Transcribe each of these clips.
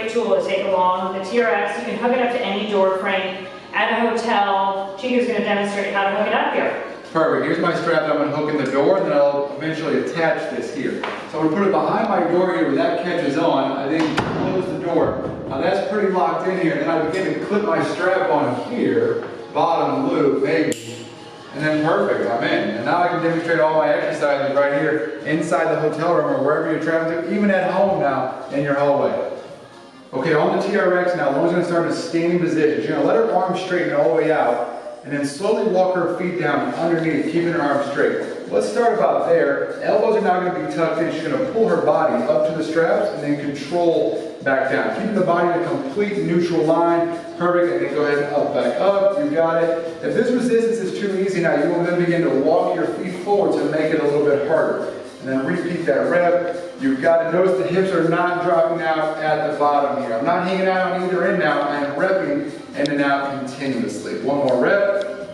great tool to take along. The TRX, you can hook it up to any door frame at a hotel. Chico's going to demonstrate how to hook it up here. Perfect. Here's my strap that I'm going to hook in the door, and then I'll eventually attach this here. So I'm going to put it behind my door here where that catches on. I then close the door. Now that's pretty locked in here. And then I begin to clip my strap on here, bottom loop, maybe. And then perfect, I'm in. And now I can demonstrate all my exercises right here inside the hotel room or wherever you're traveling to, even at home now in your hallway. Okay, on the TRX now, Lauren's going to start in a standing position. She's going to let her arms straighten all the way out and then slowly walk her feet down underneath, keeping her arms straight. Let's start about there. Elbows are now going to be tucked in. She's going to pull her body up to the straps and then control back down. Keeping the body in a complete neutral line. Perfect, and then go ahead and up, back up. You got it. If this resistance is too easy now, you will then begin to walk your feet forward to make it a little bit harder. And then repeat that rep. You've got to notice the hips are not dropping out at the bottom here. I'm not hanging out on either end now. I am repping in and out continuously. One more rep.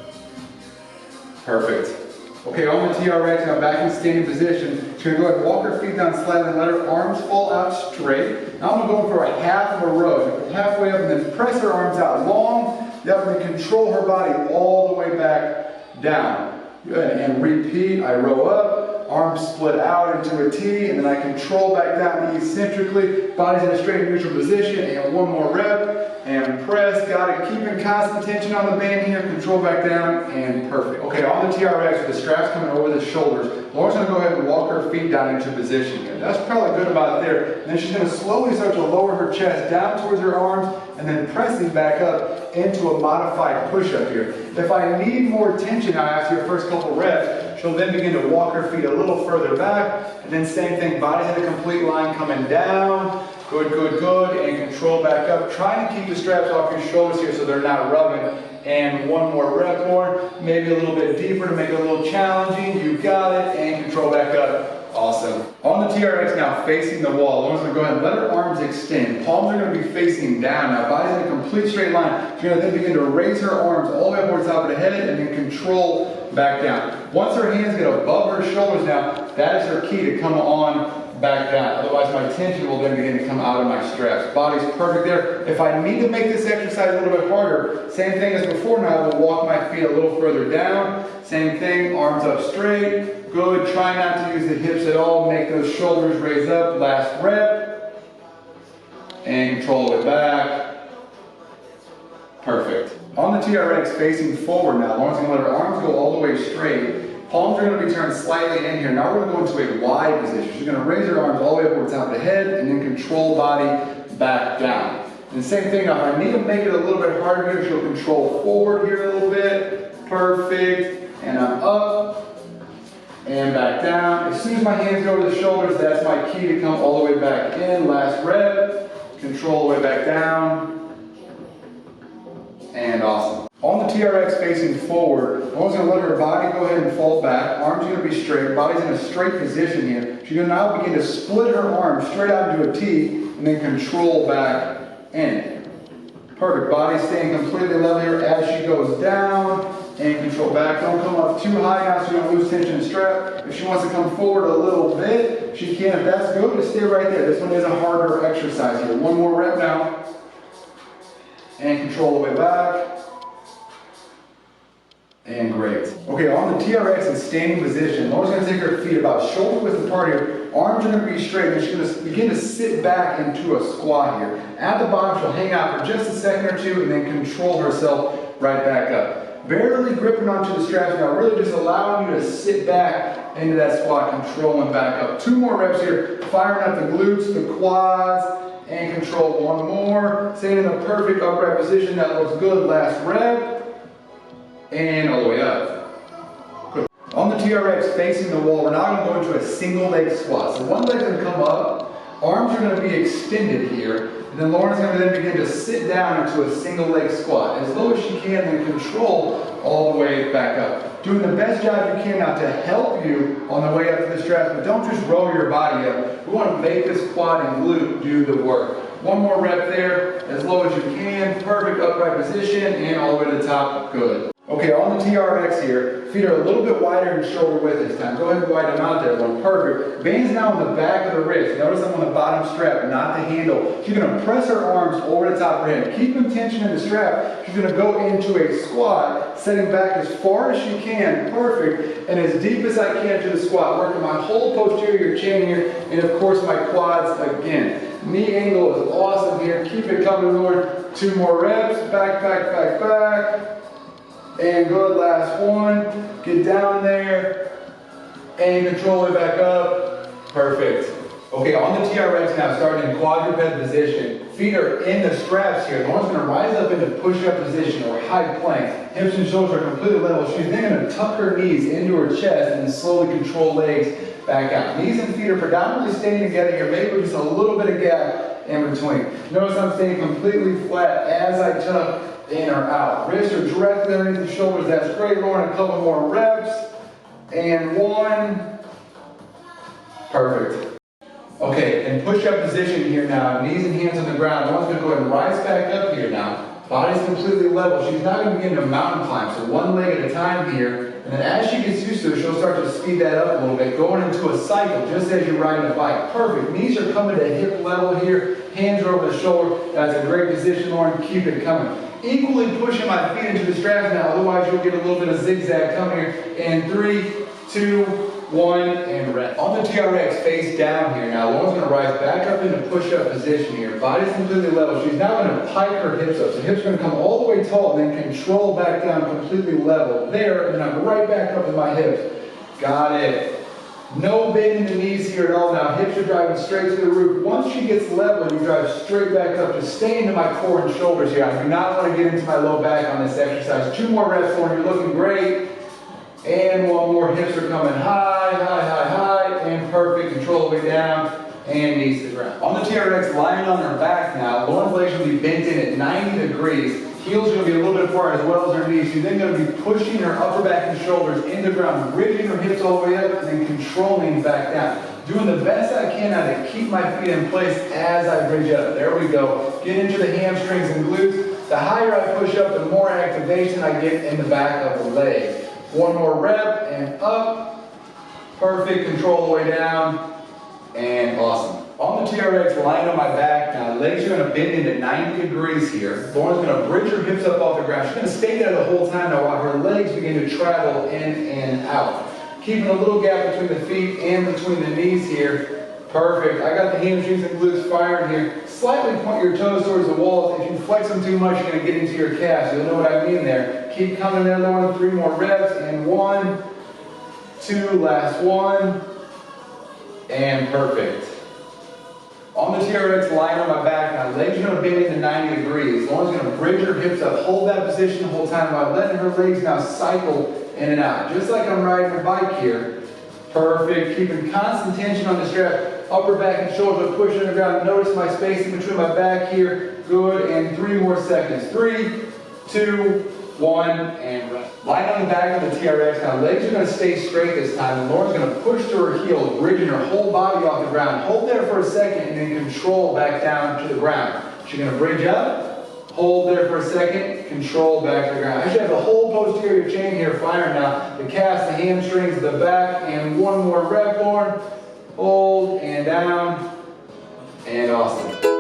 Perfect. Okay, on the TRX, now back in standing position. She's going to go ahead and walk her feet down slightly and let her arms fall out straight. Now I'm going to go for a half of a row. Halfway up and then press her arms out long. Yep, and then control her body all the way back down. Good, and repeat. I row up, arms split out into a T, and then I control back down eccentrically. Body's in a straight neutral position, and one more rep, and press. Got it. Keeping constant tension on the band here. Control back down, and perfect. Okay, on the TRX with the straps coming over the shoulders, Lauren's going to go ahead and walk her feet down into position here. That's probably good about there. And then she's going to slowly start to lower her chest down towards her arms, and then pressing back up into a modified push-up here. If I need more tension now after your first couple reps, she'll then begin to walk her feet a little further back, and then same thing, body's in a complete line coming down. Good, good, good, and control back up. Trying to keep the straps off your shoulders here so they're not rubbing. And one more rep more, maybe a little bit deeper to make it a little challenging. You got it, and control back up. Awesome. On the TRX now, facing the wall. Lauren's going to go ahead and let her arms extend. Palms are going to be facing down. Now, body's in a complete straight line. She's going to then begin to raise her arms all the way up towards the top of the head and then control back down. Once her hands get above her shoulders now, that is her key to come on back down. Otherwise, my tension will then begin to come out of my straps. Body's perfect there. If I need to make this exercise a little bit harder, same thing as before now, I will walk my feet a little further down. Same thing, arms up straight. Good. Try not to use the hips at all. Make those shoulders raise up. Last rep. And control it back. Perfect. On the TRX, facing forward now, Lauren's going to let her arms go all the way straight. Palms are going to be turned slightly in here. Now we're going to go into a wide position. She's going to raise her arms all the way up towards the top of the head and then control body back down. And the same thing now, if I need to make it a little bit harder here, she'll control forward here a little bit. Perfect. And I'm up and back down. As soon as my hands go to the shoulders, that's my key to come all the way back in. Last rep. Control all the way back down. And awesome. On the TRX facing forward, Lauren's going to let her body go ahead and fall back. Arms are going to be straight. Body's in a straight position here. She's going to now begin to split her arms straight out into a T and then control back in. Perfect. Body staying completely level here as she goes down and control back. Don't come up too high now so you don't lose tension in strap. If she wants to come forward a little bit, she can. If that's good, just stay right there. This one is a harder exercise here. One more rep now. And control the way back. And great. Okay, on the TRX in standing position, Lauren's going to take her feet about shoulder width apart here. Arms are going to be straight, and she's going to begin to sit back into a squat here. At the bottom, she'll hang out for just a second or two and then control herself right back up. Barely gripping onto the straps now, really just allowing you to sit back into that squat, controlling back up. 2 more reps here, firing up the glutes, the quads, and control. 1 more. Staying in the perfect upright position. That looks good. Last rep. And all the way up. Good. On the TRX facing the wall, we're now going to go into a single leg squat. So one leg's going to come up, arms are going to be extended here, and then Lauren's going to then begin to sit down into a single leg squat as low as she can and control all the way back up. Doing the best job you can now to help you on the way up to the straps, but don't just roll your body up. We want to make this quad and glute do the work. 1 more rep there, as low as you can, perfect upright position, and all the way to the top, good. Okay, on the TRX here, feet are a little bit wider than shoulder width this time. Go ahead and widen them out there, Lauren. Perfect. Bands now on the back of the wrist. Notice I'm on the bottom strap, not the handle. She's going to press her arms over the top of her head. Keeping tension in the strap. She's going to go into a squat, setting back as far as she can. Perfect. And as deep as I can to the squat. Working my whole posterior chain here, and of course my quads again. Knee angle is awesome here. Keep it coming, Lauren. 2 more reps. Back, back, back, back. And good, last one. Get down there and control it back up. Perfect. Okay, on the TRX now, starting in quadruped position. Feet are in the straps here. Lauren's going to rise up into push-up position or high plank. Hips and shoulders are completely level. She's then going to tuck her knees into her chest and then slowly control legs back out. Knees and feet are predominantly staying together here, maybe with just a little bit of gap in between. Notice I'm staying completely flat as I tuck in or out. Wrists are directly underneath the shoulders. That's great, Lauren. A couple more reps. And 1. Perfect. Okay, in push-up position here now. Knees and hands on the ground. Lauren's going to go ahead and rise back up here now. Body's completely level. She's not going to begin to mountain climb. So 1 leg at a time here. And then as she gets used to it, she'll start to speed that up a little bit. Going into a cycle just as you're riding a bike. Perfect. Knees are coming to hip level here. Hands are over the shoulder. That's a great position, Lauren. Keep it coming. Equally pushing my feet into the straps now, otherwise you'll get a little bit of zigzag coming here. And 3, 2, 1, and rest. On the TRX, face down here now. Lauren's going to rise back up into push-up position here. Body's completely level. She's now going to pike her hips up. So hips are going to come all the way tall and then control back down completely level. There, and then I'm right back up with my hips. Got it. No bend in the knees here at all now. Hips are driving straight to the roof. Once she gets level, you drive straight back up to stay into my core and shoulders here. I do not want to get into my low back on this exercise. 2 more reps, Lauren. You're looking great. And 1 more. Hips are coming high, high, high, high. And perfect. Control the way down. And knees to the ground. On the TRX, lying on her back now. Lauren's legs will be bent in at 90 degrees. Heels are going to be a little bit far as well as her knees. She's then going to be pushing her upper back and shoulders into the ground, bridging her hips all the way up, and then controlling back down. Doing the best I can now to keep my feet in place as I bridge up. There we go. Get into the hamstrings and glutes. The higher I push up, the more activation I get in the back of the leg. 1 more rep and up. Perfect. Control the way down. And awesome. On the TRX, lying on my back now, legs are going to bend into 90 degrees here. Lauren's going to bridge her hips up off the ground. She's going to stay there the whole time now while her legs begin to travel in and out. Keeping a little gap between the feet and between the knees here. Perfect. I got the hamstrings and glutes firing here. Slightly point your toes towards the walls. If you flex them too much, you're going to get into your calves. You'll know what I mean there. Keep coming there, Lauren. 3 more reps. And 1, 2, last 1. And perfect. On the TRX, lying on my back now, legs are going to bend into 90 degrees. Lauren's going to bridge her hips up, hold that position the whole time while letting her legs now cycle in and out. Just like I'm riding a bike here. Perfect. Keeping constant tension on the strap. Upper back and shoulders are pushing the ground. Notice my space in between my back here. Good. And 3 more seconds. 3, 2, 1, and rest. Lying on the back of the TRX now, legs are going to stay straight this time, and Lauren's going to push to her heels, bridging her whole body off the ground. Hold there for a second, and then control back down to the ground. She's going to bridge up, hold there for a second, control back to the ground. I should have the whole posterior chain here firing now. The calves, the hamstrings, the back, and 1 more rep, Lauren. Hold, and down, and awesome.